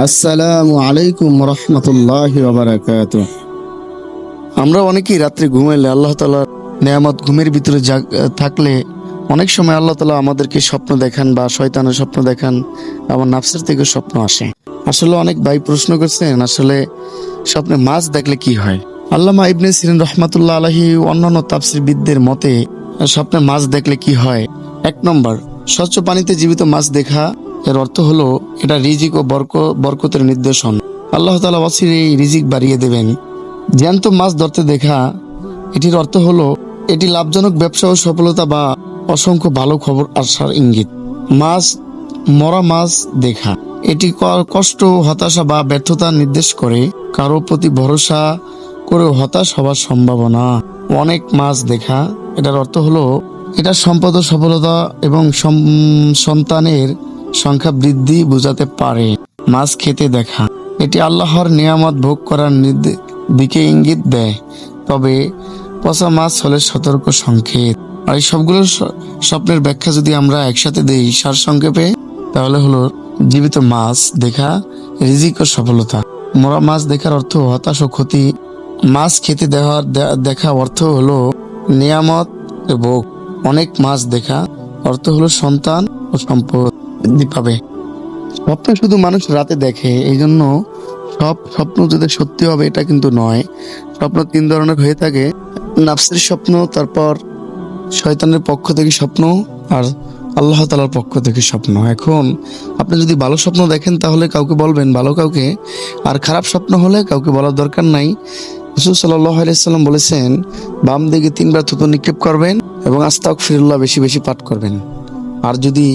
আসসালামু আলাইকুম রহমতুল্লাহ বারাকাতুহ। আমরা অনেকেই রাত্রে ঘুমাইলে আল্লাহ তাআলার নেয়ামত ঘুমের ভিতরে থাকলে অনেক সময় আল্লাহ তাআলা আমাদেরকে স্বপ্ন দেখান বা শয়তানের স্বপ্ন দেখান, আমার নাফসের থেকে স্বপ্ন আসে। আসলে অনেক ভাই প্রশ্ন করছেন আসলে স্বপ্নে মাছ দেখলে কি হয়। আল্লামা ইবনে সিরিন রহমাতুল্লাহ আলাইহি অন্যান্য তাফসীরবিদদের মতে স্বপ্নে মাছ দেখলে কি হয়। 1 নম্বর, স্বচ্ছ পানিতে জীবিত মাছ দেখা, এর অর্থ হলো এটা রিজিক ও বরকতের নির্দেশন। আল্লাহ তাআলা অচিরেই রিজিক বাড়িয়ে দেবেন। জ্যান্ত মাছ ধরতে দেখা, এটির অর্থ হলো এটি লাভজনক ব্যবসা ও সফলতা বা অসংখ্য ভালো খবর আসার ইঙ্গিত। মাছ মরা মাছ দেখা, এটি কষ্ট, হতাশা বা ব্যর্থতা নির্দেশ করে। কারো প্রতি ভরসা করে হতাশ হওয়ার সম্ভাবনা। অনেক মাছ দেখা, এটার অর্থ হলো এটা সম্পদ ও সফলতা এবং সন্তানের সংখ্যা বৃদ্ধি বোঝাতে পারে। মাছ খেতে দেখা, এটি আল্লাহর নিয়ামত ভোগ করার দিকে ইঙ্গিত দেয়। তবে পচা মাছ হলে সতর্ক সংকেত। আর এই সবগুলো স্বপ্নের ব্যাখ্যা যদি আমরা একসাথে দেই সারসংক্ষেপে, তাহলে হলো জীবিত মাছ দেখা রিজিক ও সফলতা। মরা মাছ দেখার অর্থ হতাশ ও ক্ষতি। মাছ খেতে দেখা অর্থ হলো নিয়ামত ও ভোগ। অনেক মাছ দেখা অর্থ হলো সন্তান ও সম্পদ বৃদ্ধি পাবে। স্বপ্ন শুধু মানুষ রাতে দেখে, এই জন্য সব স্বপ্ন যদি সত্যি হবে এটা কিন্তু নয়। স্বপ্ন 3 ধরনের হয়ে থাকে: নাফসের স্বপ্ন, তারপর শয়তানের পক্ষ থেকে স্বপ্ন, আর আল্লাহ তাআলার পক্ষ থেকে স্বপ্ন। এখন আপনি যদি ভালো স্বপ্ন দেখেন তাহলে কাউকে বলবেন, ভালো কাউকে। আর খারাপ স্বপ্ন হলে কাউকে বলার দরকার নাই। রাসূল সাল্লাল্লাহু আলাইহি ওয়াসাল্লাম বলেছেন, বাম দিকে 3বার থুতু নিক্ষেপ করবেন এবং আস্তাগফিরুল্লাহ বেশি বেশি পাঠ করবেন। আর যদি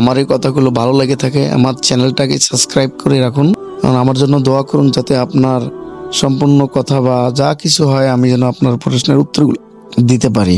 আমার এই কথাগুলো ভালো লেগে থাকে, আমার চ্যানেলটাকে সাবস্ক্রাইব করে রাখুন এবং আমার জন্য দোয়া করুন, যাতে আপনার সম্পূর্ণ কথা বা যা কিছু হয় আমি যেন আপনার প্রশ্নের উত্তরগুলো দিতে পারি।